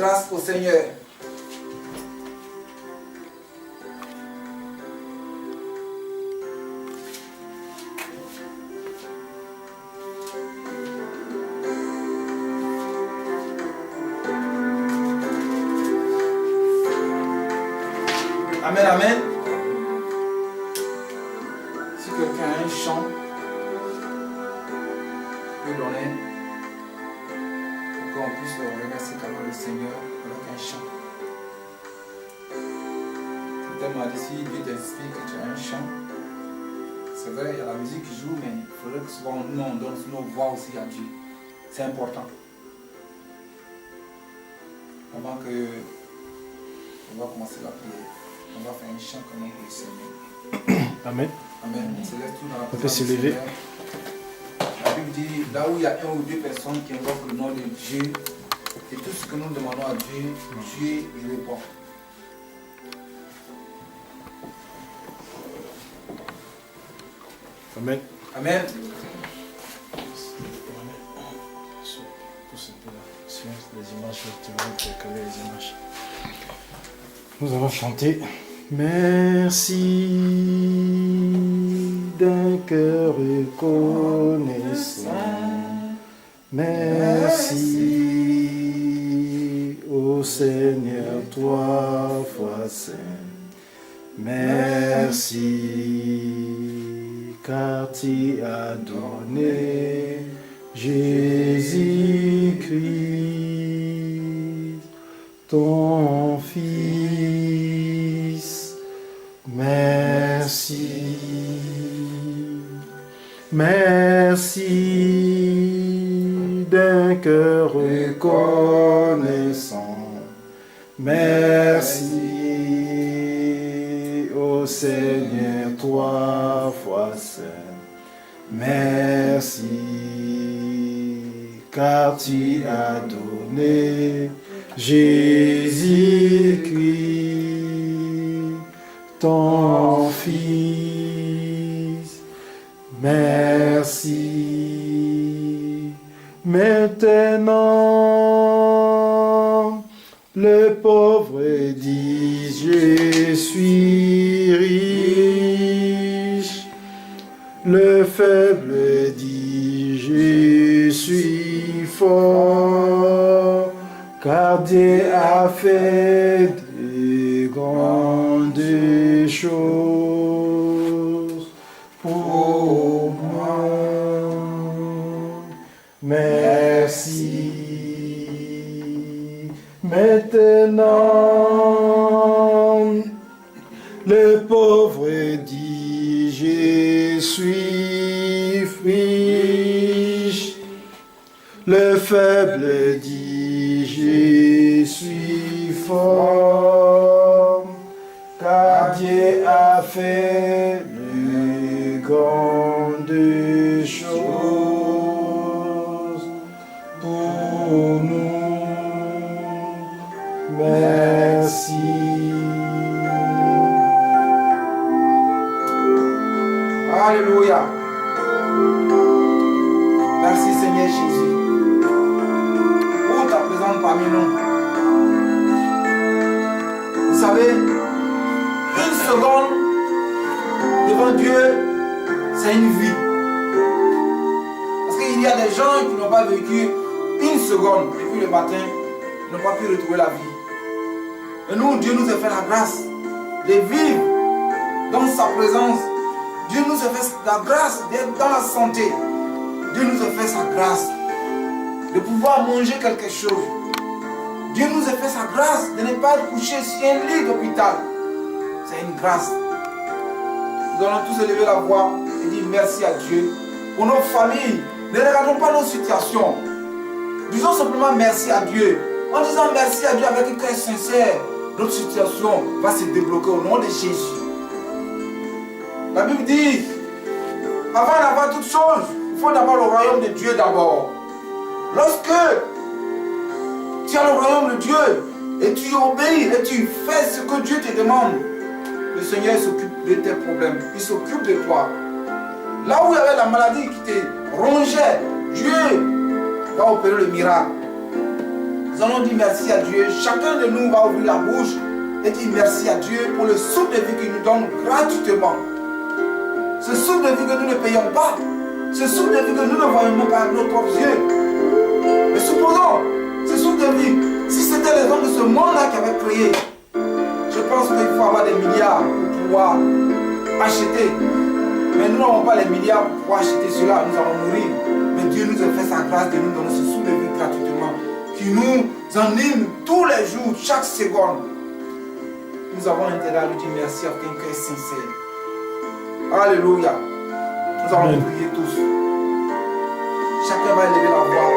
grâce au Seigneur. Amen, amen. Si quelqu'un a un chant, peut donner pour qu'on puisse remercier quand même le Seigneur avec un chant. C'est tellement dit, si Dieu t'inspire que tu as un chant, c'est vrai, il y a la musique qui joue, mais il faudrait que souvent nous on donne nos voix aussi à Dieu. C'est important. Avant que on va commencer la prière, on va faire un chant quand même pour le Seigneur. Amen. Amen. On se laisse tout dans la On peut se lever. La Bible dit, là où il y a 1 ou 2 personnes qui invoquent le nom de Dieu, et tout ce que nous demandons à Dieu, Dieu y répond. Amen. Amen. Les images, les images. Nous allons chanter. Merci d'un cœur reconnaissant. Merci au Seigneur, toi, foi saint. Merci car tu as donné Jésus-Christ, ton Fils. Merci. Merci d'un cœur reconnaissant. Merci au Seigneur, toi, foi saint. Merci car tu as donné Jésus-Christ, ton Fils. Merci. Maintenant, le pauvre dit, je suis riche. Le faible dit, je suis fort, car Dieu a fait de grandes choses pour moi. Merci. Maintenant, le pauvre dit, je suis riche. Le faible dit, je suis fort, car Dieu a fait de grandes choses pour nous. Merci. Alléluia. Merci Seigneur Jésus pour ta présence parmi nous. Vous savez, une seconde devant Dieu, c'est une vie. Parce qu'il y a des gens qui n'ont pas vécu une seconde depuis le matin, n'ont pas pu retrouver la vie. Et nous, Dieu nous a fait la grâce de vivre dans sa présence. Dieu nous a fait la grâce d'être dans la santé. Dieu nous a fait sa grâce de pouvoir manger quelque chose. Dieu nous a fait sa grâce de ne pas être couché sur un lit d'hôpital. C'est une grâce. Nous allons tous élever la voix et dire merci à Dieu pour nos familles. Ne regardons pas nos situations. Disons simplement merci à Dieu. En disant merci à Dieu avec un cœur sincère, notre situation va se débloquer au nom de Jésus. La Bible dit, avant d'avoir toutes choses, il faut d'abord le royaume de Dieu d'abord. Lorsque tu as le royaume de Dieu et tu obéis et tu fais ce que Dieu te demande, le Seigneur s'occupe de tes problèmes, il s'occupe de toi. Là où il y avait la maladie qui te rongeait, Dieu va opérer le miracle. Nous allons dire merci à Dieu. Chacun de nous va ouvrir la bouche et dire merci à Dieu pour le souffle de vie qu'il nous donne gratuitement. Ce souffle de vie que nous ne payons pas. Ce souffle de vie que nous ne voyons même pas avec nos propres yeux. Mais supposons, ce souffle de vie, si c'était les hommes de ce monde-là qui avaient créé, je pense qu'il faut avoir des milliards pour pouvoir acheter. Mais nous n'avons pas les milliards pour pouvoir acheter cela, nous allons mourir. Mais Dieu nous a fait sa grâce de nous donner ce souffle de vie gratuitement, qui nous anime tous les jours, chaque seconde. Nous avons intérêt à lui dire merci avec un cœur sincère. Alléluia. Nous allons prier tous. Chacun va élever la voix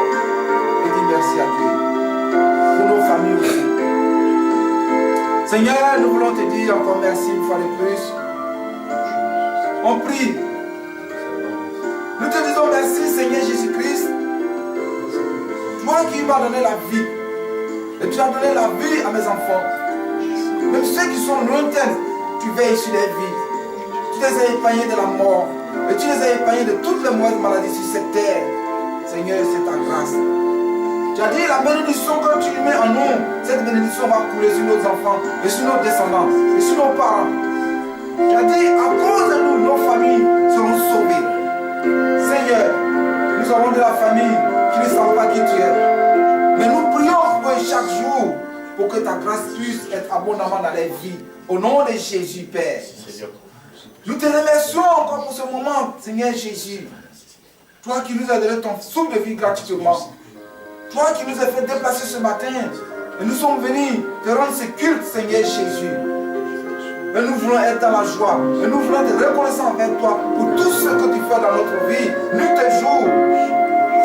et dire merci à Dieu. Pour nos familles aussi. Seigneur, nous voulons te dire encore merci une fois de plus. On prie. Nous te disons merci, Seigneur Jésus-Christ. Toi qui m'as donné la vie. Et tu as donné la vie à mes enfants. Même ceux qui sont lointains, tu veilles sur les vies. Tu les as épargnés de la mort. Et tu les as épargnés de toutes les mauvaises maladies sur cette terre. Seigneur, c'est ta grâce. Tu as dit la bénédiction que tu mets en nous, cette bénédiction va couler sur nos enfants et sur nos descendants et sur nos parents. Tu as dit à cause de nous, nos familles seront sauvées. Seigneur, nous avons de la famille qui ne savent pas qui tu es. Mais nous prions pour eux chaque jour pour que ta grâce puisse être abondamment dans les vies. Au nom de Jésus, Père. Nous te remercions encore pour ce moment, Seigneur Jésus. Toi qui nous as donné ton souffle de vie gratuitement. Toi qui nous as fait déplacer ce matin. Et nous sommes venus te rendre ce culte, Seigneur Jésus. Et nous voulons être dans la joie. Et nous voulons être reconnaissants envers toi pour tout ce que tu fais dans notre vie, nuit et jour.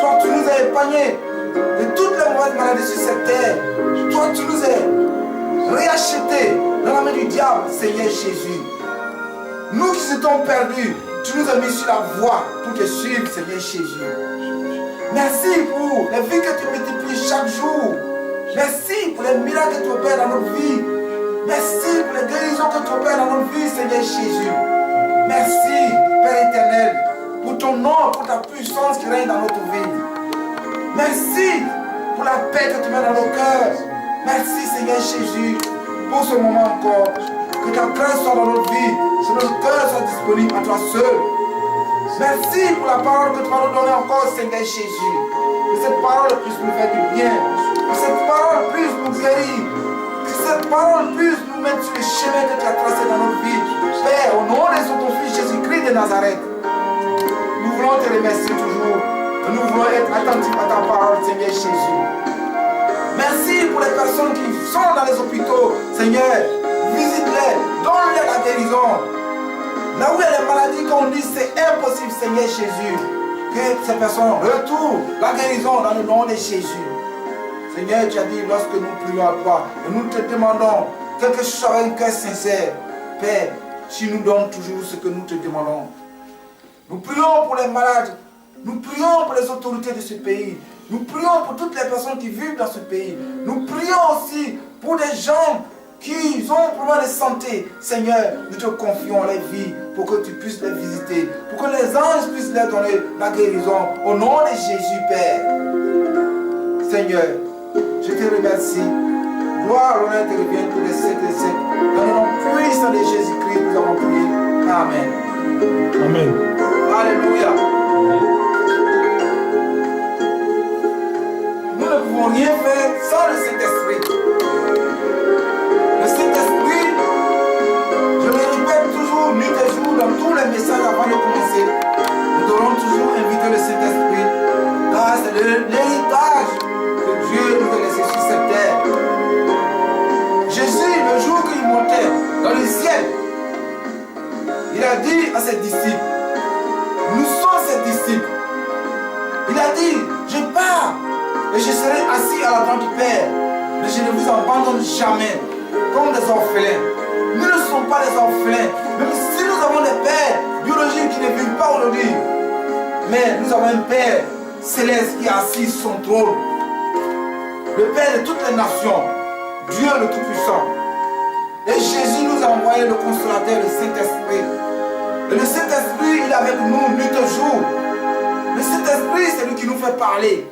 Toi, tu nous as épargnés de toutes les mauvaises maladies sur cette terre. Toi, tu nous as réachetés dans la main du diable, Seigneur Jésus. Nous qui étions perdus, tu nous as mis sur la voie pour te suivre, Seigneur Jésus. Merci pour les vies que tu multiplies chaque jour. Merci pour les miracles que tu opères dans notre vie. Merci pour les guérisons que tu opères dans notre vie, Seigneur Jésus. Merci, Père éternel, pour ton nom, pour ta puissance qui règne dans notre vie. Merci pour la paix que tu mets dans nos cœurs. Merci, Seigneur Jésus, pour ce moment encore. Que ta grâce soit dans notre vie, que notre cœur soit disponible à toi seul. Merci pour la parole que tu vas nous donner encore, Seigneur Jésus. Que cette parole puisse nous faire du bien. Que cette parole puisse nous guérir. Que cette parole puisse nous mettre sur le chemin que tu as tracé dans notre vie. Père, au nom de ton Fils Jésus-Christ de Nazareth, nous voulons te remercier toujours. Et nous voulons être attentifs à ta parole, Seigneur Jésus. Merci pour les personnes qui sont dans les hôpitaux, Seigneur. Visite-les, donne-les la guérison. Là où il y a des maladies qu'on dit c'est impossible, Seigneur Jésus, que ces personnes retrouvent la guérison dans le nom de Jésus. Seigneur, tu as dit lorsque nous prions à toi, et nous te demandons quelque chose avec un cœur sincère, Père, tu nous donnes toujours ce que nous te demandons. Nous prions pour les malades, nous prions pour les autorités de ce pays, nous prions pour toutes les personnes qui vivent dans ce pays, nous prions aussi pour des gens qui ont un problème de santé. Seigneur, nous te confions les vies pour que tu puisses les visiter, pour que les anges puissent leur donner la guérison. Au nom de Jésus, Père. Seigneur, je te remercie. Gloire, honneur te revient tous les siècles des siècles. Dans le nom puissant de Jésus-Christ, nous avons prié. Amen. Amen. Alléluia. Nous ne pouvons rien faire sans le Saint-Esprit. Le Saint-Esprit, je le répète toujours, nuit et jour, dans tous les messages avant de commencer, nous devons toujours inviter le Saint-Esprit, car c'est l'héritage que Dieu nous a laissé sur cette terre. Jésus, le jour qu'il montait dans le ciel, il a dit à ses disciples, nous sommes ses disciples. Il a dit, je pars et je serai assis à la droite du Père, mais je ne vous abandonne jamais. Comme des orphelins. Nous ne sommes pas des orphelins. Même si nous avons des pères biologiques qui ne vivent pas aujourd'hui. Mais nous avons un Père céleste qui est assis sur son trône. Le Père de toutes les nations. Dieu le Tout-Puissant. Et Jésus nous a envoyé le Consolateur, le Saint-Esprit. Et le Saint-Esprit, il est avec nous nuit et jour. Le Saint-Esprit, c'est lui qui nous fait parler.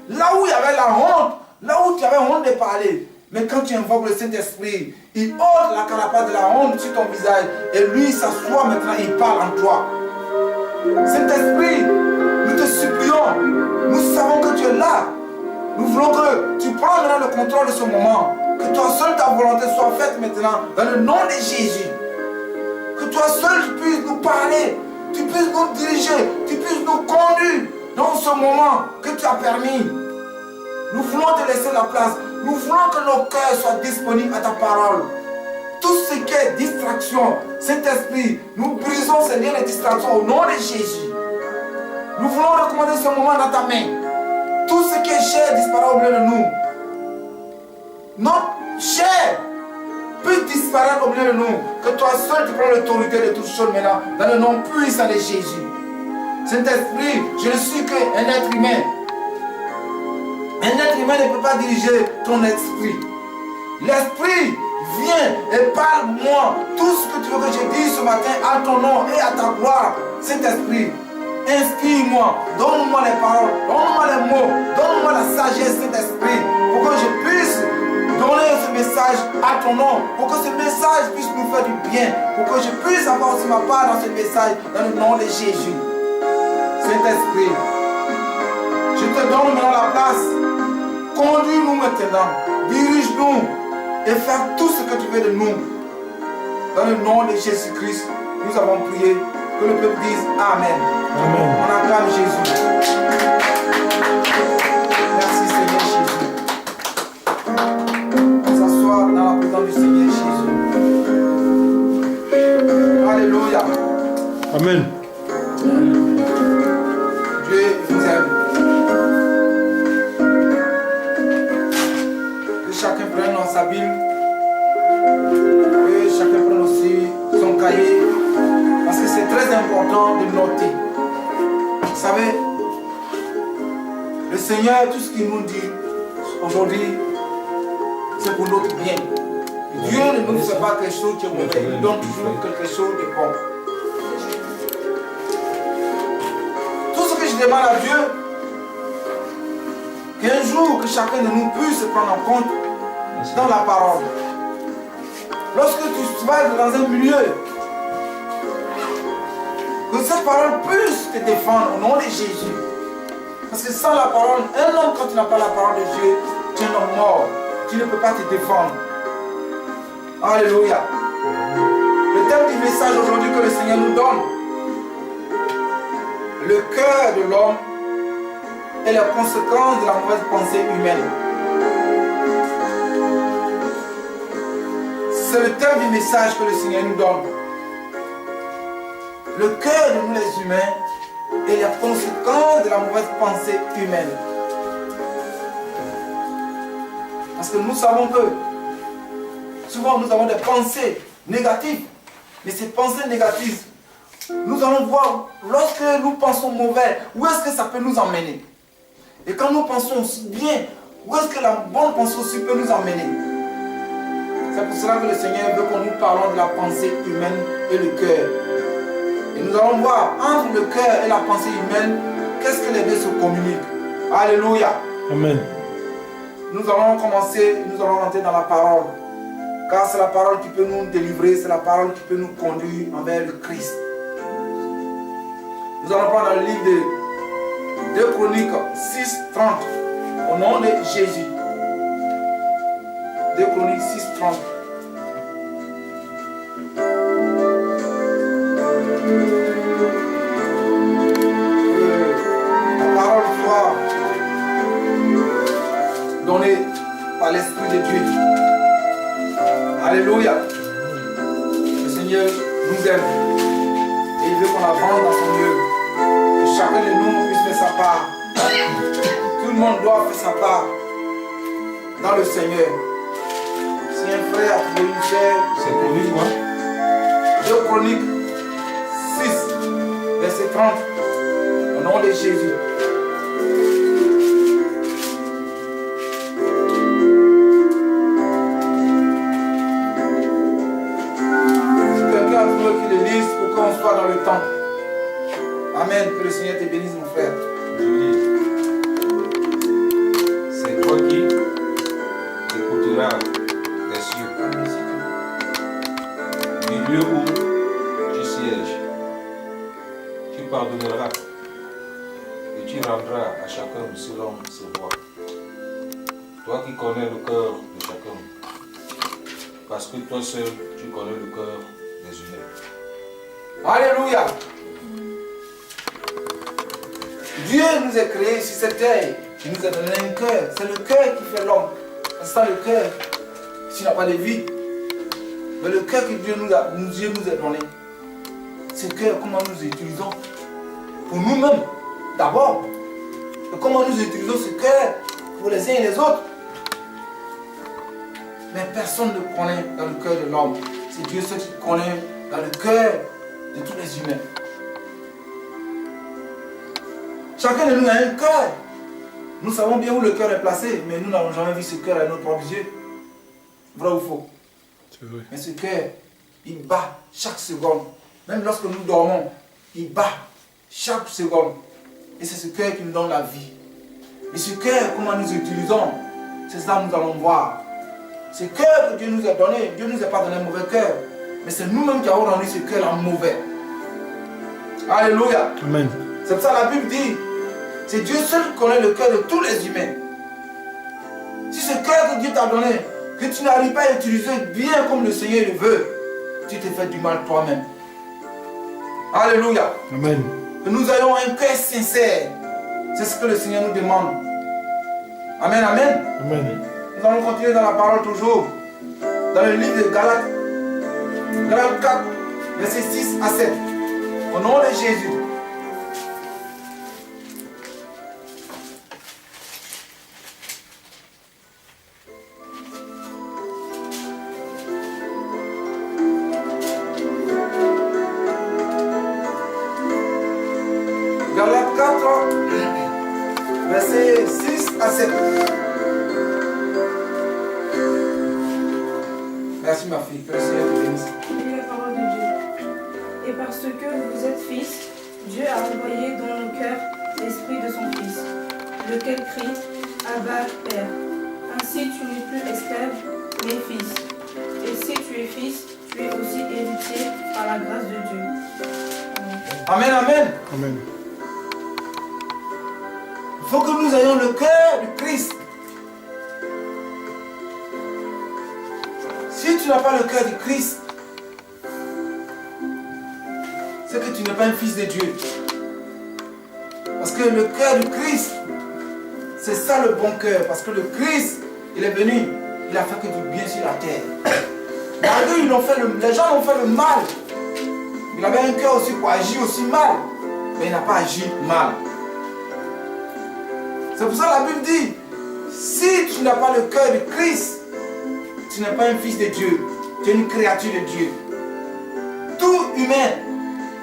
Là où il y avait la honte, Là où tu avais honte de parler, mais quand tu invoques le Saint-Esprit, il ôte la carapace de la honte sur ton visage et lui s'assoit maintenant, il parle en toi. Saint-Esprit, nous te supplions, nous savons que tu es là. Nous voulons que tu prennes maintenant le contrôle de ce moment. Que toi seul ta volonté soit faite maintenant dans le nom de Jésus. Que toi seul tu puisses nous parler, tu puisses nous diriger, tu puisses nous conduire dans ce moment que tu as permis. Nous voulons te laisser la place. Nous voulons que nos cœurs soient disponibles à ta parole. Tout ce qui est distraction, Saint-Esprit, nous brisons ces liens de distraction au nom de Jésus. Nous voulons recommander ce moment dans ta main. Tout ce qui est cher disparaît au milieu de nous. Notre chair peut disparaître au milieu de nous. Que toi seul tu prends l'autorité de toutes choses maintenant, dans le nom puissant de Jésus. Saint-Esprit, je ne suis qu'un être humain. Un être humain ne peut pas diriger ton esprit. L'esprit vient et parle-moi tout ce que tu veux que je dise ce matin à ton nom et à ta gloire. Saint-Esprit, inspire-moi, donne-moi les paroles, donne-moi les mots, donne-moi la sagesse, Saint-Esprit, pour que je puisse donner ce message à ton nom, pour que ce message puisse nous faire du bien, pour que je puisse avoir aussi ma part dans ce message, dans le nom de Jésus. Saint-Esprit, je te donne maintenant la place. Conduis-nous maintenant, dirige-nous et fais tout ce que tu veux de nous. Dans le nom de Jésus-Christ, nous avons prié. Que le peuple dise Amen. Amen. On acclame Jésus. Merci Seigneur Jésus. On s'assoit dans la présence du Seigneur Jésus. Alléluia. Amen. Dieu vous aime. Que chacun prenne dans sa Bible. Que chacun prenne aussi son cahier. Parce que c'est très important de noter. Vous savez, le Seigneur, tout ce qu'il nous dit aujourd'hui, c'est pour notre bien. Dieu ne nous fait pas quelque chose qui est mauvais, il donne toujours quelque chose de bon. Tout ce que je demande à Dieu, qu'un jour que chacun de nous puisse se prendre en compte dans la parole. Lorsque tu vas dans un milieu, que cette parole puisse te défendre au nom de Jésus. Parce que sans la parole, un homme, quand tu n'as pas la parole de Dieu, tu es un homme mort. Tu ne peux pas te défendre. Alléluia. Le thème du message aujourd'hui que le Seigneur nous donne, le cœur de l'homme et les conséquences de la mauvaise pensée humaine. C'est le thème du message que le Seigneur nous donne. Le cœur de nous les humains et les conséquences de la mauvaise pensée humaine. Parce que nous savons que souvent nous avons des pensées négatives. Mais ces pensées négatives, nous allons voir lorsque nous pensons mauvais, où est-ce que ça peut nous emmener. Et quand nous pensons bien, où est-ce que la bonne pensée aussi peut nous emmener. C'est pour cela que le Seigneur veut que nous parlons de la pensée humaine et le cœur. Et nous allons voir entre le cœur et la pensée humaine, qu'est-ce que les deux se communiquent. Alléluia. Amen. Nous allons commencer, nous allons rentrer dans la parole. Car c'est la parole qui peut nous délivrer, c'est la parole qui peut nous conduire envers le Christ. Nous allons prendre le livre de 2 Chroniques 6, 30, au nom de Jésus. 2 Chroniques 6, 30. La parole soit donnée par l'Esprit de Dieu. Alléluia. Le Seigneur nous aime et il veut qu'on avance dans son œuvre. Que chacun de nous puisse faire sa part. Tout le monde doit faire sa part dans le Seigneur. Si un frère a trouvé une chair, C'est connu, quoi. 2 Chroniques 6, verset 30, au nom de Jésus. Si quelqu'un a trouvé qu'il le lise pour qu'on soit dans le temps. Amen. Que le Seigneur te bénisse, mon frère. Je lis. C'est toi qui t'ordonneras et tu rendras à chacun selon ses voies. Toi qui connais le cœur de chacun, parce que toi seul, tu connais le cœur des humains. Alléluia. Dieu nous a créés sur cette terre. Il nous a donné un cœur. C'est le cœur qui fait l'homme. Sans le cœur, s'il n'a pas de vie. Mais le cœur que Dieu nous a donné, c'est le cœur, comment nous utilisons pour nous-mêmes, d'abord. Et comment nous utilisons ce cœur pour les uns et les autres. Mais personne ne connaît dans le cœur de l'homme. C'est Dieu seul qui connaît dans le cœur de tous les humains. Chacun de nous a un cœur. Nous savons bien où le cœur est placé, mais nous n'avons jamais vu ce cœur à nos propres yeux. Vrai ou faux? C'est vrai. Mais ce cœur, il bat chaque seconde. Même lorsque nous dormons, il bat chaque seconde. Et c'est ce cœur qui nous donne la vie. Et ce cœur, comment nous utilisons, c'est ça que nous allons voir. Ce cœur que Dieu nous a donné, Dieu ne nous a pas donné un mauvais cœur. Mais c'est nous-mêmes qui avons rendu ce cœur en mauvais. Alléluia. Amen. C'est pour ça que la Bible dit, c'est Dieu seul qui connaît le cœur de tous les humains. Si ce cœur que Dieu t'a donné, que tu n'arrives pas à utiliser bien comme le Seigneur le veut, tu te fais du mal toi-même. Alléluia. Amen. Que nous ayons un cœur sincère. C'est ce que le Seigneur nous demande. Amen, amen. Amen. Nous allons continuer dans la parole toujours. Dans le livre de Galates. Galates 4, versets 6 à 7. Au nom de Jésus. Galates 4, versets 6 à 7. Merci ma fille, que le Seigneur te bénisse. Et la parole de Dieu. Et parce que vous êtes fils, Dieu a envoyé dans nos cœurs l'esprit de son Fils, lequel crie Abba, Père. Ainsi tu n'es plus esclave, mais fils. Et si tu es fils, tu es aussi héritier par la grâce de Dieu. Amen, amen. Amen. Il faut que nous ayons le cœur du Christ. Si tu n'as pas le cœur du Christ, c'est que tu n'es pas un fils de Dieu. Parce que le cœur du Christ, c'est ça le bon cœur. Parce que le Christ, il est venu, il a fait que du bien sur la terre. Malgré les gens ont fait le mal. Il avait un cœur aussi pour agir aussi mal. Mais il n'a pas agi mal. C'est pour ça que la Bible dit, si tu n'as pas le cœur de Christ, tu n'es pas un fils de Dieu, tu es une créature de Dieu. Tout humain,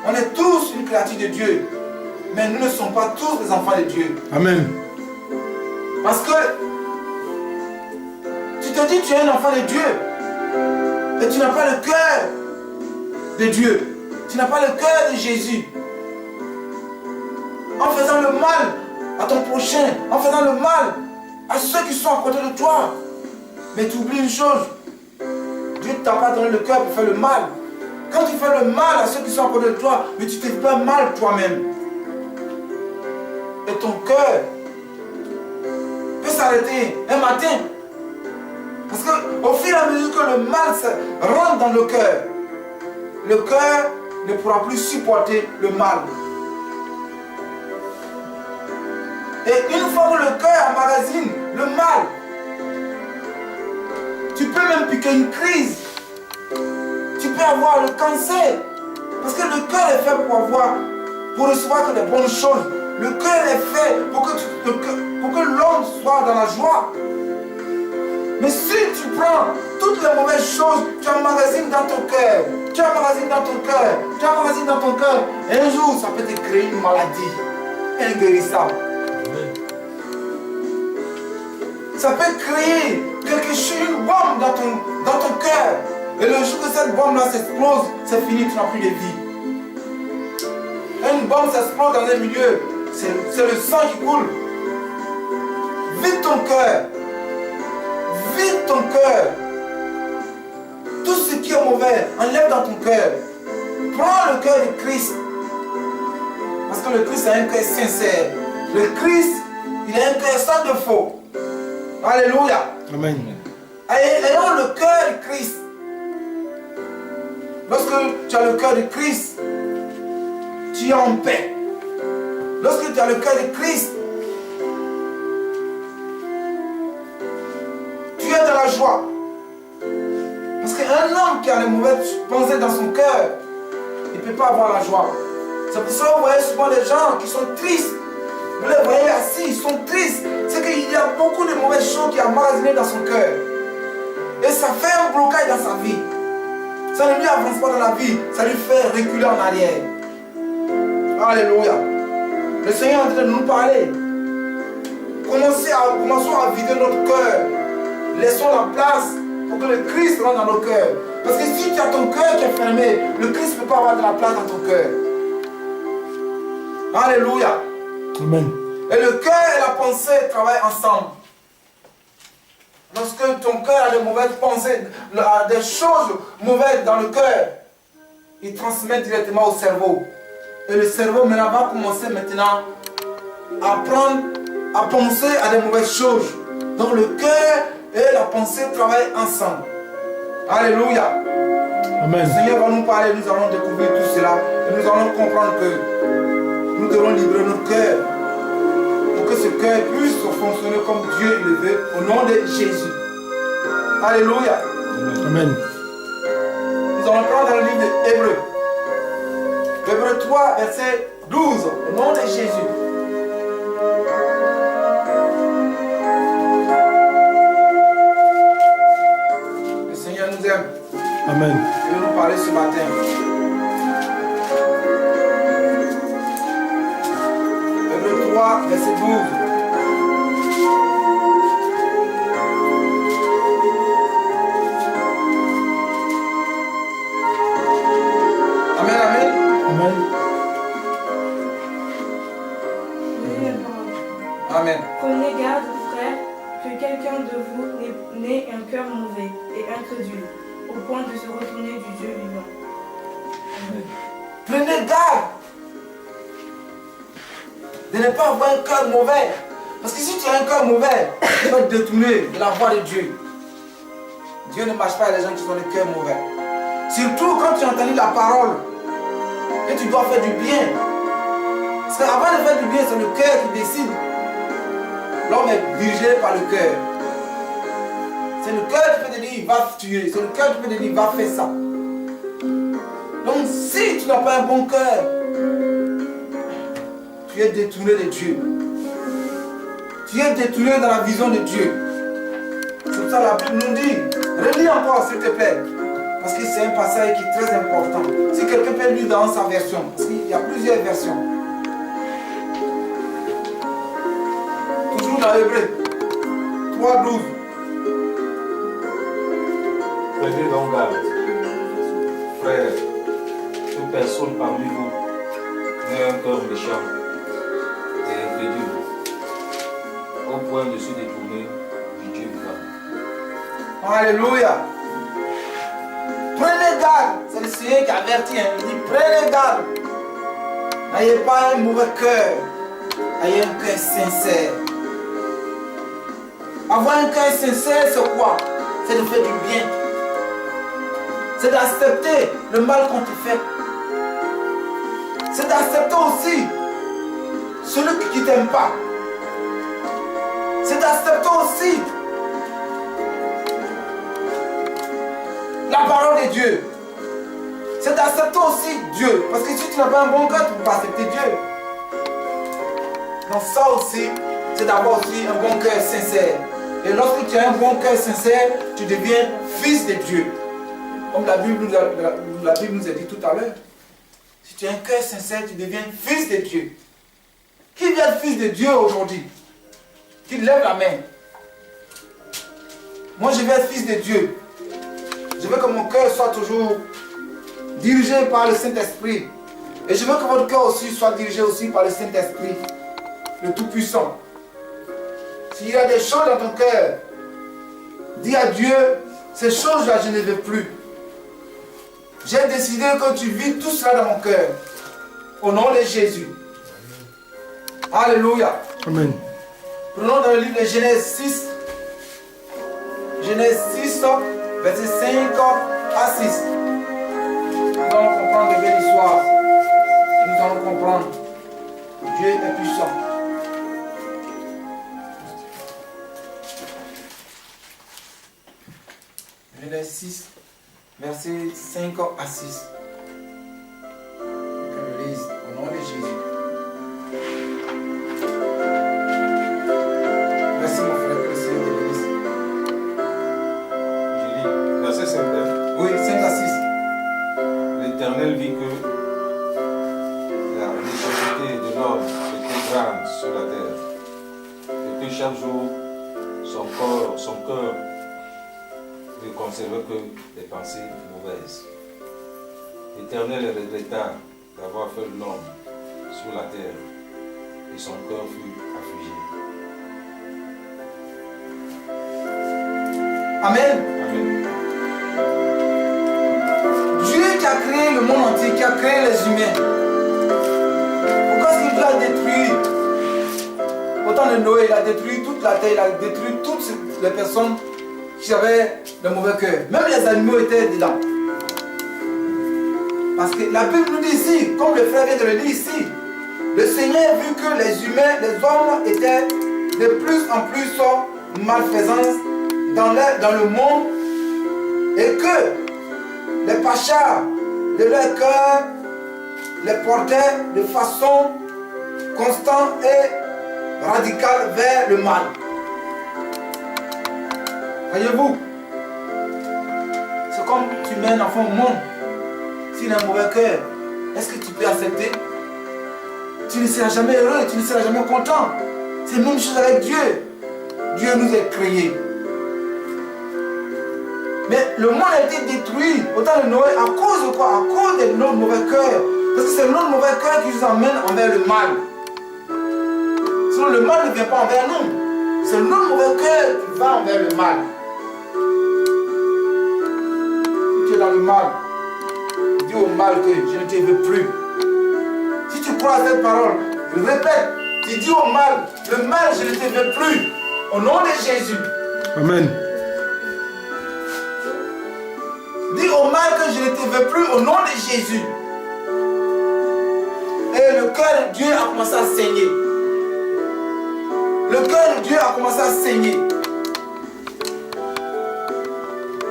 on est tous une créature de Dieu, mais nous ne sommes pas tous des enfants de Dieu. Amen. Parce que tu te dis que tu es un enfant de Dieu, et tu n'as pas le cœur de Dieu, tu n'as pas le cœur de Jésus. En faisant le mal à ton prochain, en faisant le mal à ceux qui sont à côté de toi. Mais tu oublies une chose, Dieu ne t'a pas donné le cœur pour faire le mal. Quand tu fais le mal à ceux qui sont à côté de toi, mais tu te fais mal toi-même. Et ton cœur peut s'arrêter un matin. Parce qu'au fur et à mesure que le mal rentre dans le cœur ne pourra plus supporter le mal. Et une fois que le cœur emmagasine le mal, tu peux même piquer une crise. Tu peux avoir le cancer. Parce que le cœur est fait pour recevoir que des bonnes choses. Le cœur est fait pour que l'homme soit dans la joie. Mais si tu prends toutes les mauvaises choses, tu emmagasines dans ton cœur. Tu emmagasines dans ton cœur. Tu emmagasines dans ton cœur. Et un jour, ça peut te créer une maladie inguérissable. Ça peut créer quelque chose, une bombe dans ton cœur. Et le jour que cette bombe-là s'explose, c'est fini, tu n'as plus de vie. Une bombe s'explose dans un milieu, c'est le sang qui coule. Vide ton cœur. Vide ton cœur. Tout ce qui est mauvais, enlève dans ton cœur. Prends le cœur de Christ. Parce que le Christ a un cœur sincère. Le Christ, il a un cœur sans défaut. Alléluia. Amen. Ayons le cœur de Christ. Lorsque tu as le cœur de Christ, tu es en paix. Lorsque tu as le cœur de Christ, tu es dans la joie. Parce qu'un homme qui a les mauvaises pensées dans son cœur, il ne peut pas avoir la joie. C'est pour ça que vous voyez souvent des gens qui sont tristes. Vous les voyez assis, ils sont tristes. C'est qu'il y a beaucoup de mauvaises choses qui sont emmagasinées dans son cœur. Et ça fait un blocage dans sa vie. Ça ne lui avance pas dans la vie, ça lui fait reculer en arrière. Alléluia. Le Seigneur est en train de nous parler. Commençons à vider notre cœur. Laissons la place pour que le Christ rentre dans nos cœurs. Parce que si tu as ton cœur qui est fermé, le Christ ne peut pas avoir de la place dans ton cœur. Alléluia. Amen. Et le cœur et la pensée travaillent ensemble. Lorsque ton cœur a des mauvaises pensées, des choses mauvaises dans le cœur, il transmet directement au cerveau. Et le cerveau maintenant va commencer maintenant à penser à des mauvaises choses. Donc le cœur et la pensée travaillent ensemble. Alléluia. Amen. Le Seigneur va nous parler, nous allons découvrir tout cela. Et nous allons comprendre que nous devons libérer notre cœur. Pour que ce cœur puisse fonctionner comme Dieu le veut, au nom de Jésus. Alléluia. Amen. Nous allons prendre dans le livre d'Hébreux. Hébreux 3, verset 12, au nom de Jésus. Le Seigneur nous aime. Amen. Il veut nous parler ce matin. Hébreux 3, verset 12. Amen, amen. Amen. Amen. Prenez garde, frères, que quelqu'un de vous n'ait un cœur mauvais et incrédule, au point de se retourner du Dieu vivant. Prenez garde de ne pas avoir un cœur mauvais. Parce que si tu as un cœur mauvais, tu vas te détourner de la voie de Dieu. Dieu ne marche pas avec les gens qui ont le cœur mauvais. Surtout quand tu as entendu la parole, que tu dois faire du bien. Parce qu'avant de faire du bien, c'est le cœur qui décide. L'homme est dirigé par le cœur. C'est le cœur qui peut te dire, va tuer. C'est le cœur qui peut te dire, va faire ça. Donc si tu n'as pas un bon cœur, tu es détourné de Dieu. Tu es détourné dans la vision de Dieu. C'est pour ça que la Bible nous dit, relis encore s'il te plaît. Parce que c'est un passage qui est très important. Si quelqu'un peut lire dans sa version, parce qu'il y a plusieurs versions. Toujours dans Hébreux 3:12. Prenez donc garde, frères, que personne parmi vous n'ait un cœur méchant et incrédule, au point de se détourner du Dieu vivant. Alléluia. Prenez garde. C'est le Seigneur qui avertit. Il dit prenez garde. N'ayez pas un mauvais cœur. Ayez un cœur sincère. Avoir un cœur sincère, c'est quoi? C'est de faire du bien. C'est d'accepter le mal qu'on te fait. C'est d'accepter aussi celui qui ne t'aime pas. C'est d'accepter aussi la parole de Dieu. C'est d'accepter aussi Dieu. Parce que si tu n'as pas un bon cœur, tu ne peux pas accepter Dieu. Donc ça aussi, c'est d'avoir aussi un bon cœur sincère. Et lorsque tu as un bon cœur sincère, tu deviens fils de Dieu. Comme la Bible nous a dit tout à l'heure. Si tu as un cœur sincère, tu deviens fils de Dieu. Qui vient fils de Dieu aujourd'hui? Qui lève la main? Moi, je veux être fils de Dieu. Je veux que mon cœur soit toujours dirigé par le Saint-Esprit. Et je veux que votre cœur aussi soit dirigé aussi par le Saint-Esprit, le Tout-Puissant. S'il y a des choses dans ton cœur, dis à Dieu, ces choses-là, je ne veux plus. J'ai décidé que tu vis tout cela dans mon cœur. Au nom de Jésus. Alléluia. Amen. Prenons dans le livre de Genèse 6. Genèse 6, verset 5 à 6. Nous allons comprendre de belle histoire. Et nous allons comprendre que Dieu est puissant. Genèse 6, verset 5 à 6. Que je lise au nom de Jésus. Merci mon frère, que le Seigneur te bénisse. Je lis verset 5. Oui, 5 à 6. L'Éternel vit que la nécessité de l'homme était grande sur la terre, et que chaque jour son cœur ne conservait que des pensées mauvaises. L'Éternel regretta d'avoir fait l'homme sur la terre, et son cœur fut affligé. Amen. Amen. Dieu qui a créé le monde entier, qui a créé les humains. Pourquoi est-ce qu'il Dieu a détruit au temps de Noé, il a détruit toute la terre, il a détruit toutes les personnes qui avaient le mauvais cœur. Même les animaux étaient dedans. Parce que la Bible nous dit ici, comme le frère vient de le dire ici, le Seigneur a vu que les humains, les hommes étaient de plus en plus malfaisants dans le monde et que les pachas de leur cœur les portaient de façon constante et radicale vers le mal. Voyez-vous, c'est comme tu mets un enfant au monde. S'il a un mauvais cœur, est-ce que tu peux accepter? Tu ne seras jamais heureux, tu ne seras jamais content. C'est la même chose avec Dieu. Dieu nous a créés. Mais le monde a été détruit au temps de Noé à cause de quoi? À cause de notre mauvais cœur. Parce que c'est notre mauvais cœur qui nous emmène envers le mal. Sinon le mal ne vient pas envers nous. C'est notre mauvais cœur qui va envers le mal. Si tu es dans le mal, dis au mal que je ne te veux plus. Si tu crois à cette parole, répète, tu dis au mal, le mal je ne te veux plus. Au nom de Jésus. Amen. Dis au mal que je ne te veux plus au nom de Jésus. Et le cœur de Dieu a commencé à saigner. Le cœur de Dieu a commencé à saigner.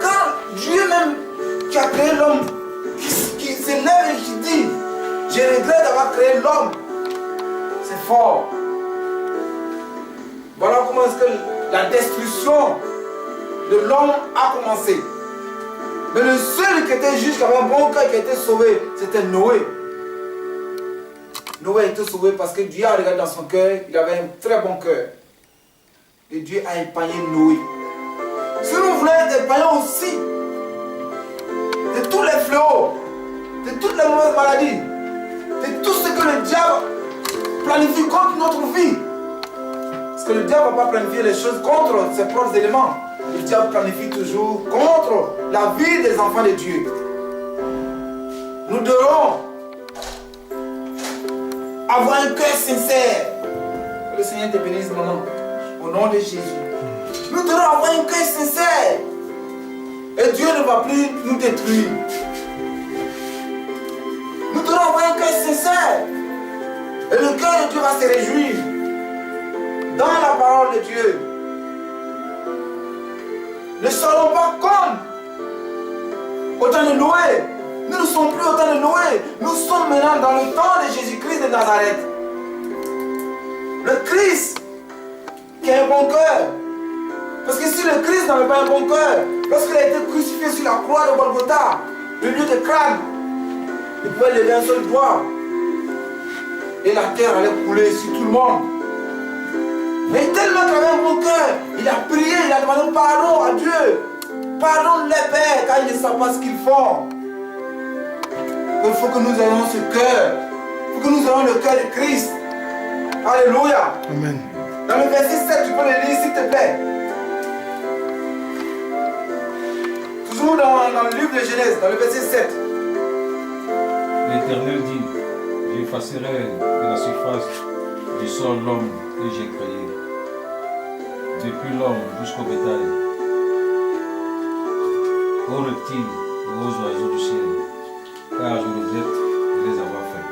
Quand Dieu même qui a créé l'homme, qui s'élève et qui dit, je regrette d'avoir créé l'homme, c'est fort. Voilà comment est-ce que la destruction de l'homme a commencé. Mais le seul qui était juste, qui avait un bon cœur, qui était sauvé, c'était Noé. Noé a été sauvé parce que Dieu a regardé dans son cœur, il avait un très bon cœur. Et Dieu a épargné Noé. Si nous voulons être épargnés aussi de tous les fléaux, de toutes les mauvaises maladies, de tout ce que le diable planifie contre notre vie. Parce que le diable ne va pas planifier les choses contre ses propres éléments. Le diable planifie toujours contre la vie des enfants de Dieu. Nous devons avoir un cœur sincère. Que le Seigneur te bénisse maintenant. Au nom de Jésus. Nous devons avoir un cœur sincère. Et Dieu ne va plus nous détruire. Nous devons avoir un cœur sincère. Et le cœur de Dieu va se réjouir. Dans la parole de Dieu. Ne soyons pas comme au temps de Noé. Nous ne sommes plus au temps de Noé. Nous sommes maintenant dans le temps de Jésus-Christ de Nazareth. Le Christ qui a un bon cœur. Parce que si le Christ n'avait pas un bon cœur, lorsqu'il a été crucifié sur la croix de Golgotha, le lieu de crâne, il pouvait lever un seul doigt. Et la terre allait couler sur tout le monde. Mais tellement qu'il avait un bon cœur, il a prié, il a demandé pardon à Dieu. Pardonne-les, Père, car ils ne savent pas ce qu'ils font. Il faut que nous ayons ce cœur. Il faut que nous ayons le cœur de Christ. Alléluia. Amen. Dans le verset 7, tu peux le lire s'il te plaît. Toujours dans le livre de Genèse, dans le verset 7. L'Éternel dit, j'effacerai de la surface de du sol l'homme que j'ai créé, depuis l'homme jusqu'au bétail, aux reptiles et aux oiseaux du ciel, car je regrette de les avoir faits.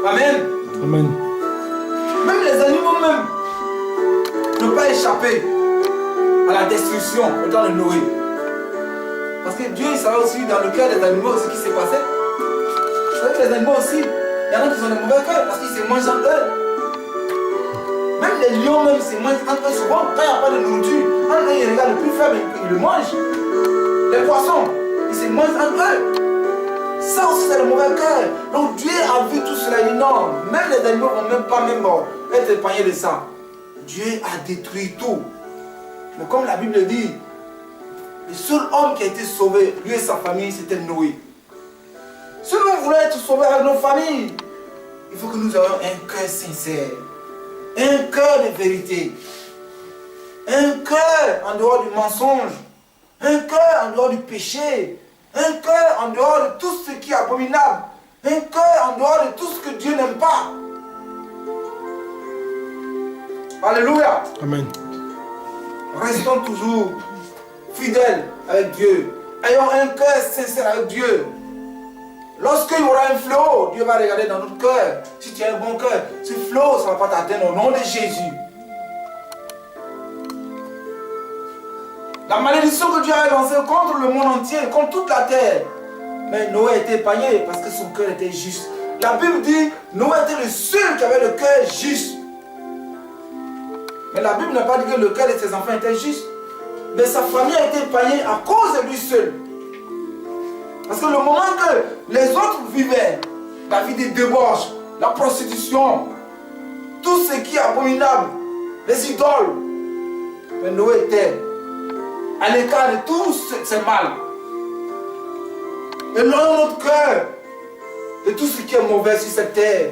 Amen. Amen. Même les animaux même n'ont pas échappé à la destruction au temps de Noé. Parce que Dieu il savait aussi dans le cœur des animaux ce qui s'est passé. Vous savez que les animaux aussi, il y en a qui ont des mauvais cœurs parce qu'ils se mangent entre eux. Même les lions même se mangent entre eux souvent quand il n'y a pas de nourriture. Quand ils regardent le plus faible, ils le mangent. Les poissons, ils se mangent entre eux. Ça aussi c'est le mauvais cœur. Donc Dieu a vu tout cela, il dit non, même les animaux ne vont même pas être épargnés de ça. Dieu a détruit tout. Mais comme la Bible dit, le seul homme qui a été sauvé, lui et sa famille, c'était Noé. Si nous voulons être sauvés avec nos familles, il faut que nous ayons un cœur sincère, un cœur de vérité, un cœur en dehors du mensonge, un cœur en dehors du péché, un cœur en dehors de tout ce qui est abominable, un cœur en dehors de tout ce que Dieu n'aime pas. Alléluia. Amen. Restons toujours fidèles avec Dieu. Ayons un cœur sincère avec Dieu. Lorsqu'il y aura un fléau, Dieu va regarder dans notre cœur. Si tu as un bon cœur, ce fléau, ça ne va pas t'atteindre au nom de Jésus. La malédiction que Dieu a lancée contre le monde entier, contre toute la terre. Mais Noé a été épargné parce que son cœur était juste. La Bible dit, Noé était le seul qui avait le cœur juste. Mais la Bible n'a pas dit que le cœur de ses enfants était juste. Mais sa famille a été épargnée à cause de lui seul. Parce que le moment que les autres vivaient, la vie des débauches, la prostitution, tout ce qui est abominable, les idoles, mais Noé était à l'écart de tout ce mal. Et dans notre cœur, de tout ce qui est mauvais sur cette terre,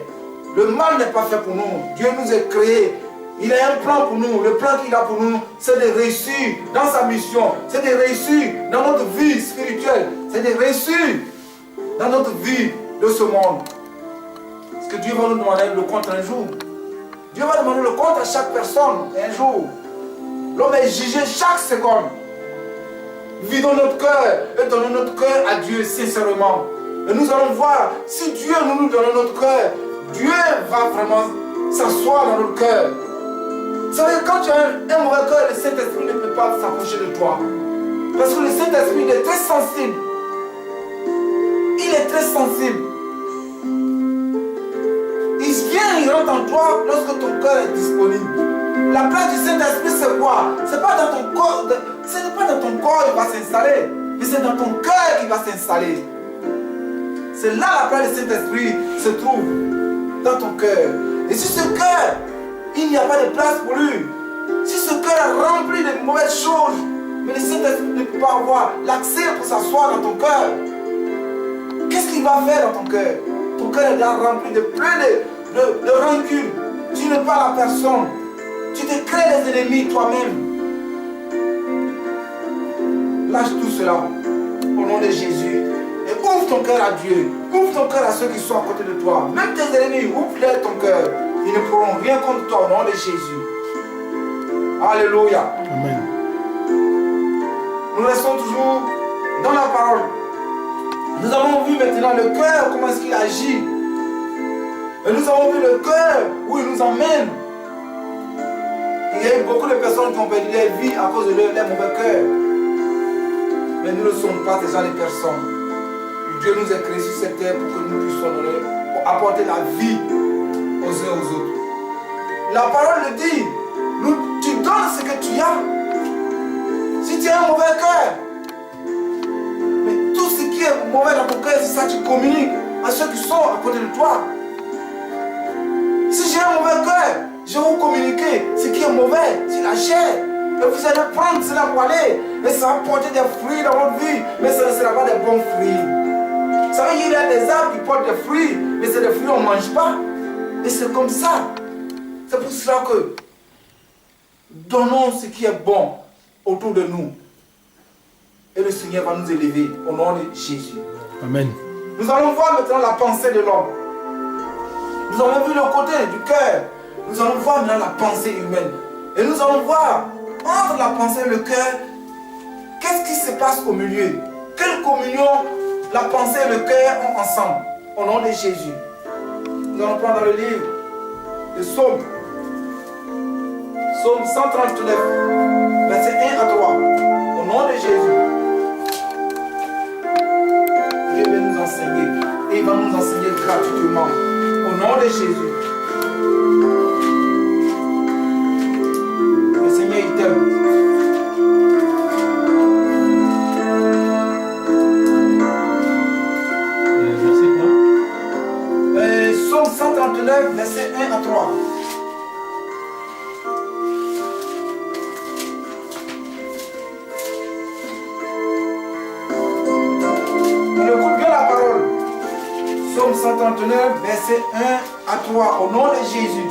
le mal n'est pas fait pour nous. Dieu nous a créés. Il a un plan pour nous. Le plan qu'il a pour nous, c'est de réussir dans sa mission. C'est de réussir dans notre vie spirituelle. C'est de réussir dans notre vie de ce monde. Parce que Dieu va nous demander le compte un jour. Dieu va demander le compte à chaque personne un jour. L'homme est jugé chaque seconde. Vidons notre cœur et donnons notre cœur à Dieu sincèrement. Et nous allons voir si Dieu nous donne notre cœur, Dieu va vraiment s'asseoir dans notre cœur. Vous savez, quand tu as un mauvais cœur, le Saint-Esprit ne peut pas s'approcher de toi. Parce que le Saint-Esprit il est très sensible. Il est très sensible. Il vient, il rentre en toi lorsque ton cœur est disponible. La place du Saint-Esprit, c'est quoi? C'est pas dans ton corps, ce n'est pas dans ton corps qu'il va s'installer, mais c'est dans ton cœur qu'il va s'installer. C'est là la place du Saint-Esprit se trouve, dans ton cœur. Et si ce cœur, il n'y a pas de place pour lui, si ce cœur est rempli de mauvaises choses, mais le Saint-Esprit ne peut pas avoir l'accès pour s'asseoir dans ton cœur, qu'est-ce qu'il va faire dans ton cœur? Ton cœur est déjà rempli de plein de rancune. Tu n'es pas la personne. Tu te crées des ennemis toi-même. Lâche tout cela au nom de Jésus. Et ouvre ton cœur à Dieu. Ouvre ton cœur à ceux qui sont à côté de toi. Même tes ennemis, ouvre-leur ton cœur. Ils ne pourront rien contre toi au nom de Jésus. Alléluia. Amen. Nous restons toujours dans la parole. Nous avons vu maintenant le cœur, comment est-ce qu'il agit. Et nous avons vu le cœur où il nous emmène. Il y a eu beaucoup de personnes qui ont perdu leur vie à cause de leur mauvais cœur. Mais nous ne sommes pas ces gens de personnes. Dieu nous a créés sur cette terre pour que nous puissions donner, pour apporter la vie aux uns aux autres. La parole le dit, tu donnes ce que tu as. Si tu as un mauvais cœur, mais tout ce qui est mauvais dans ton cœur, c'est ça que tu communiques à ceux qui sont à côté de toi. Si j'ai un mauvais cœur, je vais vous communiquer ce qui est mauvais, c'est la chair. Et vous allez prendre cela pour aller. Et ça va porter des fruits dans votre vie, mais ce ne sera pas des bons fruits. Vous savez, il y a des arbres qui portent des fruits, mais c'est des fruits qu'on ne mange pas. Et c'est comme ça. C'est pour cela que donnons ce qui est bon autour de nous. Et le Seigneur va nous élever au nom de Jésus. Amen. Nous allons voir maintenant la pensée de l'homme. Nous avons vu le côté du cœur. Nous allons voir maintenant la pensée humaine. Et nous allons voir entre la pensée et le cœur, qu'est-ce qui se passe au milieu? Quelle communion la pensée et le cœur ont ensemble? Au nom de Jésus. Nous allons prendre dans le livre de Psaume. Psaume 139, versets 1 à 3. Au nom de Jésus. Dieu va nous enseigner. Et il va nous enseigner gratuitement. Au nom de Jésus. Le Seigneur, il t'aime. Psaume 139, versets 1 à 3. On écoute bien la parole. Psaume 139, verset 1 à 3. Au nom de Jésus.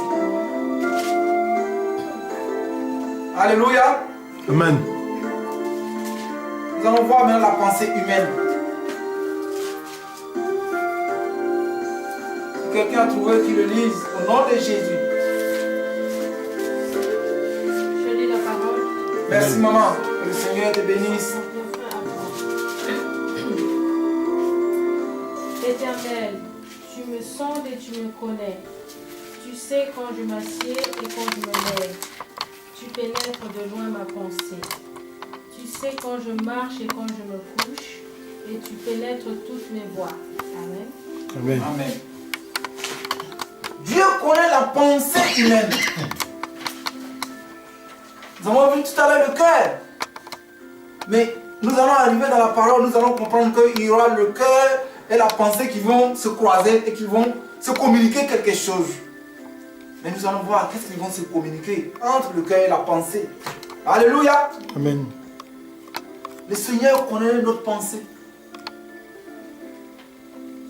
Alléluia. Amen. Nous allons voir maintenant la pensée humaine. Si quelqu'un a trouvé qu'il le lise, au nom de Jésus. Je lis la parole. Merci maman. Que le Seigneur te bénisse. Éternel, tu me sondes et tu me connais. Tu sais quand je m'assieds et quand je me lève. Tu pénètres de loin ma pensée. Tu sais quand je marche et quand je me couche. Et tu pénètres toutes mes voies. Amen. Amen. Amen. Dieu connaît la pensée humaine. Nous avons vu tout à l'heure le cœur. Mais nous allons arriver dans la parole, nous allons comprendre qu'il y aura le cœur et la pensée qui vont se croiser et qui vont se communiquer quelque chose. Mais nous allons voir qu'est-ce qu'ils vont se communiquer entre le cœur et la pensée. Alléluia. Amen. Le Seigneur connaît notre pensée.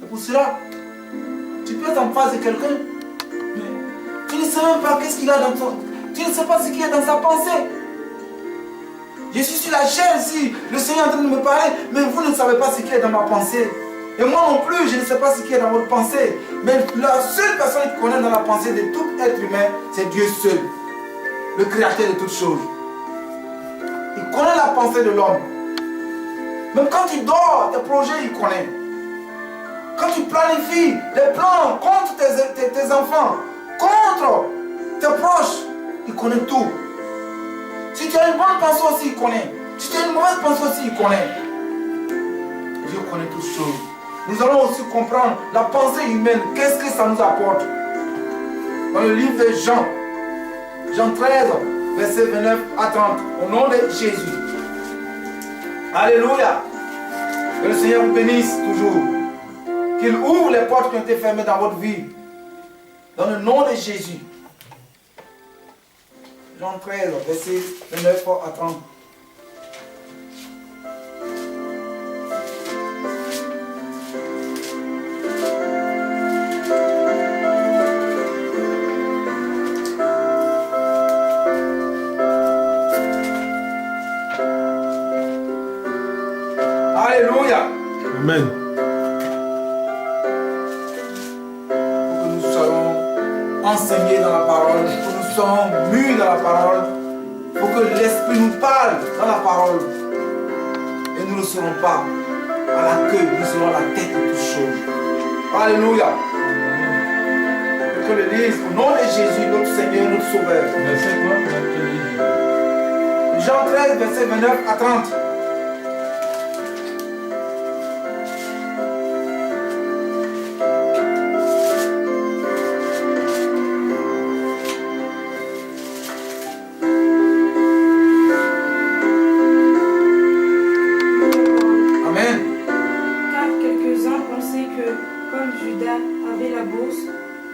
C'est pour cela, tu peux être en face de quelqu'un, mais tu ne sais même pas qu'est-ce qu'il a dans toi. Tu ne sais pas ce qu'il y a dans sa pensée. Je suis sur la chair ici, le Seigneur est en train de me parler, mais vous ne savez pas ce qu'il y a dans ma pensée. Et moi non plus, je ne sais pas ce qu'il y a dans votre pensée. Mais la seule personne qui connaît dans la pensée de tout être humain, c'est Dieu seul, le créateur de toutes choses. Il connaît la pensée de l'homme. Même quand tu dors, tes projets, il connaît. Quand tu planifies des plans contre tes enfants, contre tes proches, il connaît tout. Si tu as une bonne pensée aussi, il connaît. Si tu as une mauvaise pensée aussi, il connaît. Dieu connaît toutes choses. Nous allons aussi comprendre la pensée humaine. Qu'est-ce que ça nous apporte? Dans le livre de Jean, Jean 13, verset 29 à 30. Au nom de Jésus. Alléluia. Que le Seigneur vous bénisse toujours. Qu'il ouvre les portes qui ont été fermées dans votre vie. Dans le nom de Jésus. Jean 13, verset 29 à 30. Alléluia. Amen. Pour que nous soyons enseignés dans la parole, pour que nous soyons mûrs dans la parole, pour que l'Esprit nous parle dans la parole. Et nous ne serons pas à la queue, nous serons à la tête de toutes choses. Alléluia. Que le dise au nom de Jésus, notre Seigneur, notre Sauveur. Jean 13, verset 29 à 30.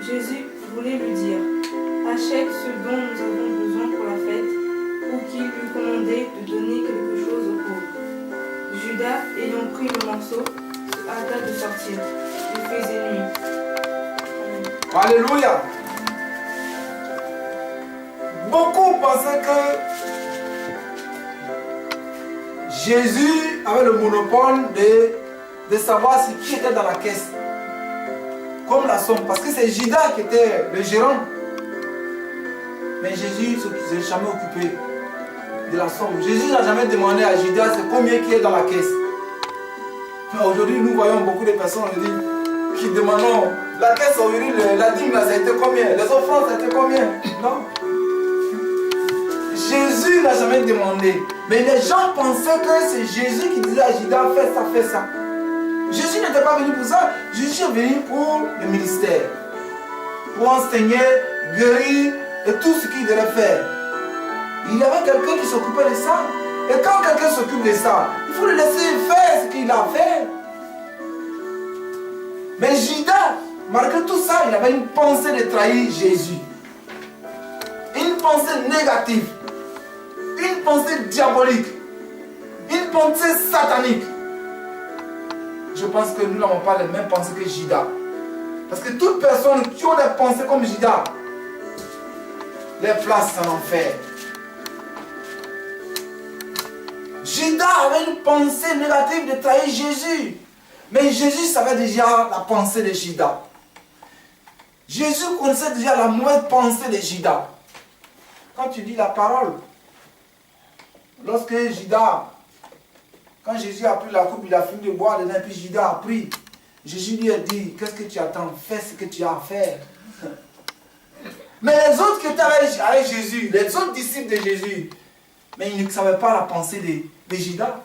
Jésus voulait lui dire, achète ce dont nous avons besoin pour la fête, ou qu'il lui commandait de donner quelque chose aux pauvres. Judas, ayant pris le morceau, se hâta de sortir. Il faisait nuit. Alléluia. Beaucoup pensaient que Jésus avait le monopole de savoir ce qui était dans la caisse. comme la somme. Parce que c'est Judas qui était le gérant. Mais Jésus ne s'est jamais occupé de la somme. Jésus n'a jamais demandé à Judas c'est combien qui est dans la caisse. Mais aujourd'hui, nous voyons beaucoup de personnes qui demandent la caisse aujourd'hui, la dîme, là, ça a été combien? Les offrandes, ça a été combien? Non. Jésus n'a jamais demandé. Mais les gens pensaient que c'est Jésus qui disait à Judas, fais ça, fais ça. Jésus n'était pas venu pour ça. Jésus est venu pour le ministère. Pour enseigner, guérir et tout ce qu'il devait faire. Il y avait quelqu'un qui s'occupait de ça. Et quand quelqu'un s'occupe de ça, il faut le laisser faire ce qu'il a fait. Mais Judas, malgré tout ça, il avait une pensée de trahir Jésus. Une pensée négative. Une pensée diabolique. Une pensée satanique. Je pense que nous n'avons pas les mêmes pensées que Judas. Parce que toute personne qui a des pensées comme Judas, les place en enfer. Judas avait une pensée négative de trahir Jésus. Mais Jésus savait déjà la pensée de Judas. Jésus connaissait déjà la mauvaise pensée de Judas. Quand tu dis la parole, lorsque Judas, quand Jésus a pris la coupe, il a fini de boire dedans, puis Judas a pris. Jésus lui a dit, qu'est-ce que tu attends? Fais ce que tu as à faire. Mais les autres qui étaient avec Jésus, les autres disciples de Jésus, mais ils ne savaient pas la pensée de Judas.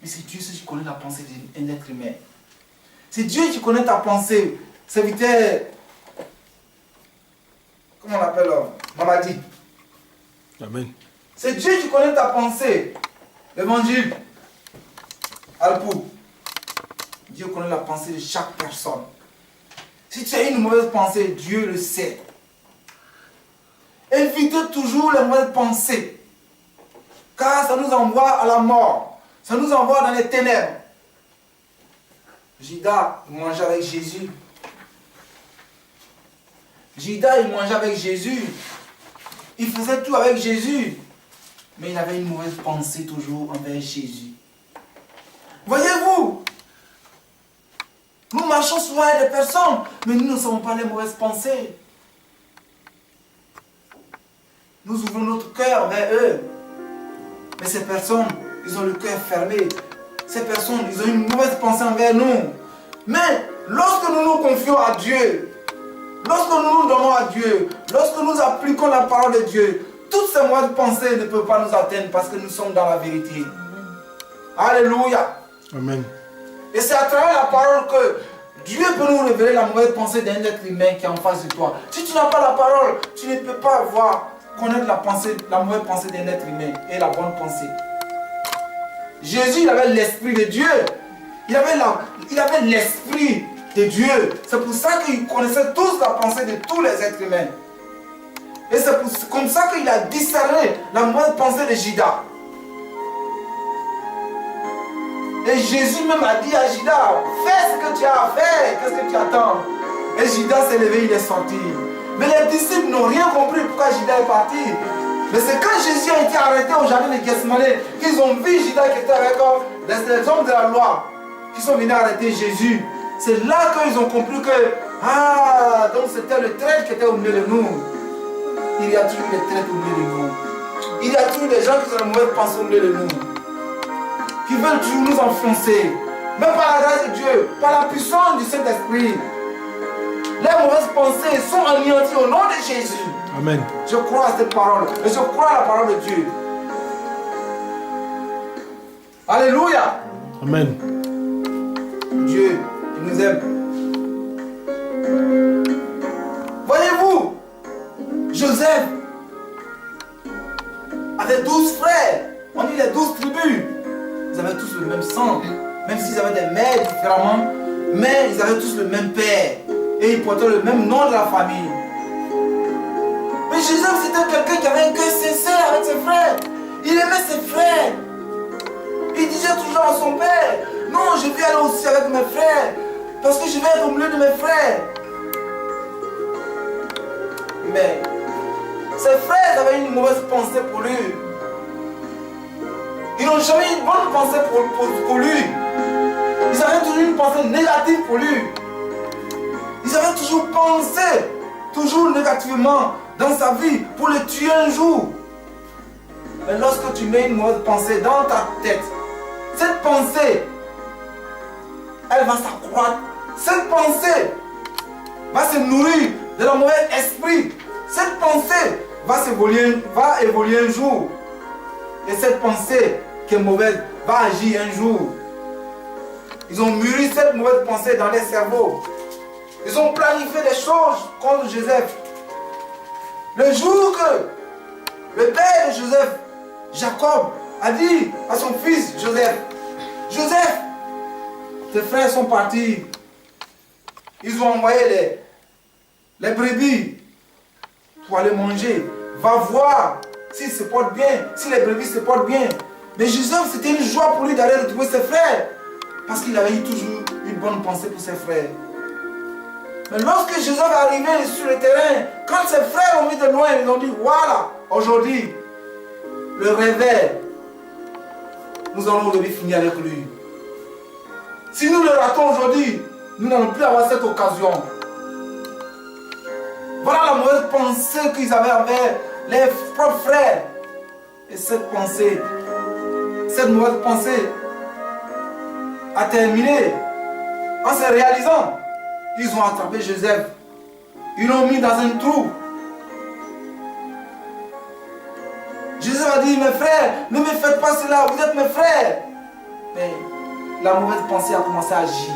Mais c'est Dieu qui connaît la pensée d'un être humain. C'est Dieu qui connaît ta pensée. Serviteur, comment on l'appelle, Mamadi. Amen. C'est Dieu qui connaît ta pensée. L'évangile. Alpou. Dieu connaît la pensée de chaque personne. Si tu as une mauvaise pensée, Dieu le sait. Évitez toujours les mauvaises pensées. Car ça nous envoie à la mort. Ça nous envoie dans les ténèbres. Judas, il mangeait avec Jésus. Judas, il mangeait avec Jésus. Il faisait tout avec Jésus. Mais il avait une mauvaise pensée toujours envers Jésus. Voyez-vous, nous marchons souvent avec des personnes, mais nous ne savons pas les mauvaises pensées. Nous ouvrons notre cœur vers eux. Mais ces personnes, ils ont le cœur fermé. Ces personnes, ils ont une mauvaise pensée envers nous. Mais lorsque nous nous confions à Dieu, lorsque nous nous donnons à Dieu, lorsque nous appliquons la parole de Dieu, toutes ces mauvaises pensées ne peuvent pas nous atteindre parce que nous sommes dans la vérité. Alléluia. Amen. Et c'est à travers la parole que Dieu peut nous révéler la mauvaise pensée d'un être humain qui est en face de toi. Si tu n'as pas la parole, tu ne peux pas connaître la mauvaise pensée d'un être humain et la bonne pensée. Jésus, il avait l'esprit de Dieu. Il avait l'esprit de Dieu. C'est pour ça qu'il connaissait tous la pensée de tous les êtres humains. Et c'est comme ça qu'il a discerné la mauvaise pensée de Judas. Et Jésus même a dit à Judas, fais ce que tu as à faire, qu'est-ce que tu attends? Et Judas s'est levé, il est sorti. Mais les disciples n'ont rien compris pourquoi Judas est parti. Mais c'est quand Jésus a été arrêté au jardin de Gethsemane qu'ils ont vu Judas qui était avec les hommes de la loi qui sont venus arrêter Jésus. C'est là qu'ils ont compris que, donc c'était le traître qui était au milieu de nous. Il y a toujours des traîtres au milieu de nous. Il y a toujours des gens qui ont une mauvaise pensée au milieu de nous. Qui veulent toujours nous enfoncer. Mais par la grâce de Dieu, par la puissance du Saint-Esprit, les mauvaises pensées sont anéanties au nom de Jésus. Amen. Je crois à cette parole. Et je crois à la parole de Dieu. Alléluia. Amen. Dieu, il nous aime. Voyez-vous, Joseph avait 12 frères. On dit les 12 tribus. Ils avaient tous le même sang. Même s'ils avaient des mères différemment. Mais ils avaient tous le même père. Et ils portaient le même nom de la famille. Mais Joseph, c'était quelqu'un qui avait un cœur sincère avec ses frères. Il aimait ses frères. Il disait toujours à son père, non, je vais aller aussi avec mes frères. Parce que je vais être au milieu de mes frères. Mais ses frères avaient une mauvaise pensée pour lui. Ils n'ont jamais eu une bonne pensée pour lui. Ils avaient toujours une pensée négative pour lui. Ils avaient toujours pensé, toujours négativement dans sa vie pour le tuer un jour. Mais lorsque tu mets une mauvaise pensée dans ta tête, cette pensée, elle va s'accroître. Cette pensée va se nourrir de la mauvais esprit. Cette pensée va évoluer un jour. Et cette pensée qui est mauvaise va agir un jour. Ils ont mûri cette mauvaise pensée dans les cerveaux. Ils ont planifié des choses contre Joseph. Le jour que le père de Joseph, Jacob, a dit à son fils Joseph, Joseph, tes frères sont partis. Ils ont envoyé les brebis pour aller manger. Va voir s'ils se portent bien, si les brebis se portent bien. Mais Joseph, c'était une joie pour lui d'aller retrouver ses frères. Parce qu'il avait eu toujours une bonne pensée pour ses frères. Mais lorsque Joseph est arrivé sur le terrain, quand ses frères ont mis de loin, ils ont dit, voilà, aujourd'hui, le réveil, nous allons aujourd'hui finir avec lui. Si nous le ratons aujourd'hui, nous n'allons plus avoir cette occasion. Voilà la mauvaise pensée qu'ils avaient envers les propres frères. Et cette mauvaise pensée a terminé en se réalisant. Ils ont attrapé Joseph. Ils l'ont mis dans un trou. Joseph a dit, mes frères, ne me faites pas cela, vous êtes mes frères. Mais la mauvaise pensée a commencé à agir.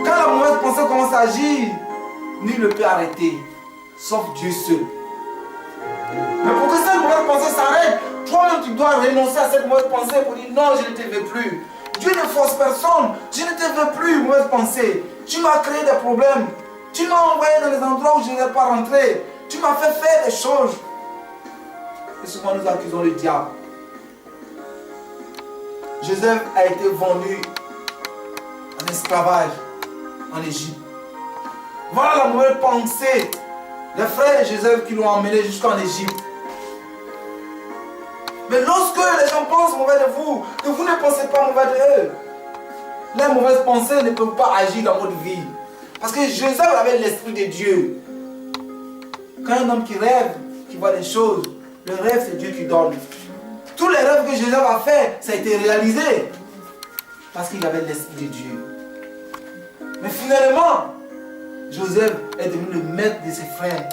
Quand la mauvaise pensée commence à agir, nul ne peut arrêter, sauf Dieu seul. Mais pour que cette mauvaise pensée s'arrête, toi-même tu dois renoncer à cette mauvaise pensée pour dire non, je ne te veux plus. Dieu ne force personne, je ne te veux plus, mauvaise pensée. Tu m'as créé des problèmes, tu m'as envoyé dans des endroits où je n'ai pas rentré, tu m'as fait faire des choses. Et souvent nous accusons le diable. Joseph a été vendu en esclavage en Égypte. Voilà la mauvaise pensée des frères de Joseph qui l'ont emmené jusqu'en Égypte. Mais lorsque les gens pensent mauvais de vous, que vous ne pensez pas mauvais de eux, les mauvaises pensées ne peuvent pas agir dans votre vie. Parce que Joseph avait l'esprit de Dieu. Quand un homme qui rêve, qui voit des choses, le rêve c'est Dieu qui donne. Tous les rêves que Joseph a fait, ça a été réalisé. Parce qu'il avait l'esprit de Dieu. Mais finalement, Joseph est devenu le maître de ses frères.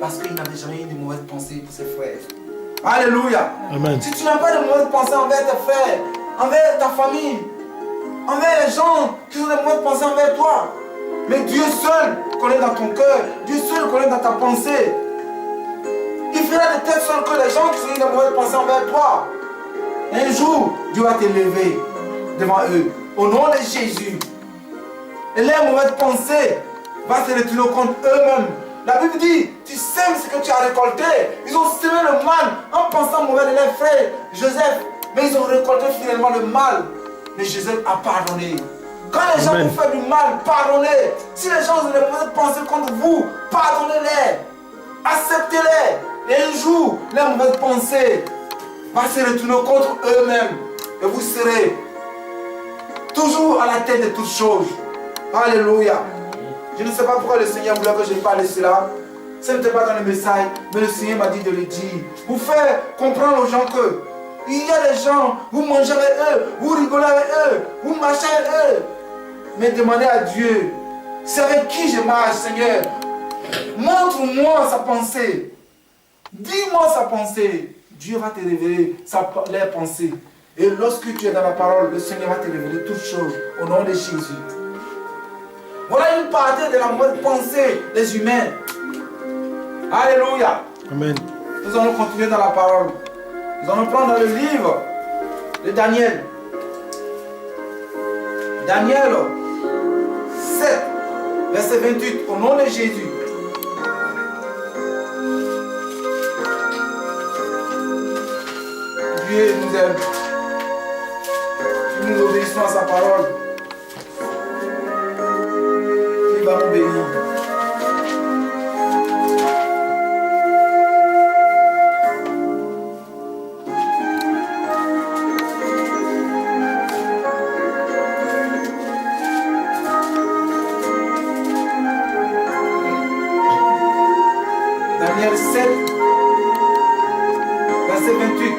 Parce qu'il n'avait jamais eu de mauvaise pensée pour ses frères. Alléluia. Amen. Si tu n'as pas de mauvaise pensée envers tes frères, envers ta famille, envers les gens qui ont des mauvaises pensées envers toi, mais Dieu seul connaît dans ton cœur, Dieu seul connaît dans ta pensée. Il fera de telle sorte que les gens qui ont des mauvaises pensées envers toi, un jour, Dieu va te lever devant eux, au nom de Jésus. Et les mauvaises pensées vont se retourner contre eux-mêmes. La Bible dit, tu sèmes ce que tu as récolté. Ils ont semé le mal en pensant mauvais de leurs frères, Joseph. Mais ils ont récolté finalement le mal. Mais Joseph a pardonné. Quand les gens vous font du mal, pardonnez. Si les gens ont des mauvaises pensées contre vous, pardonnez-les. Acceptez-les. Et un jour, les mauvaises pensées vont se retourner contre eux-mêmes. Et vous serez toujours à la tête de toutes choses. Alléluia. Je ne sais pas pourquoi le Seigneur voulait que je parle de cela. Ce n'était pas dans le message, mais le Seigneur m'a dit de le dire. Vous faire comprendre aux gens que il y a des gens, vous mangez avec eux, vous rigolez avec eux, vous marchez avec eux. Mais demandez à Dieu, c'est avec qui je marche, Seigneur. Montre-moi sa pensée. Dis-moi sa pensée. Dieu va te révéler leurs pensées. Et lorsque tu es dans la parole, le Seigneur va te révéler toutes choses au nom de Jésus. Voilà une partie de la mauvaise pensée des humains. Alléluia. Amen. Nous allons continuer dans la parole. Nous allons prendre dans le livre de Daniel. Daniel 7, verset 28, au nom de Jésus. Dieu nous aime. Si nous obéissons à sa parole, il va nous bénir. Daniel 7, verset 28.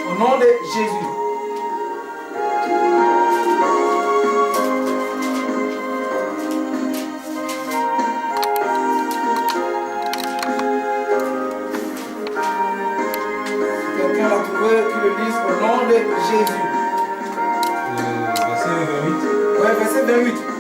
Au nom de Jésus. Quelqu'un l'a trouvé, qui le lise au nom de Jésus. Verset 28. Ouais, verset 28.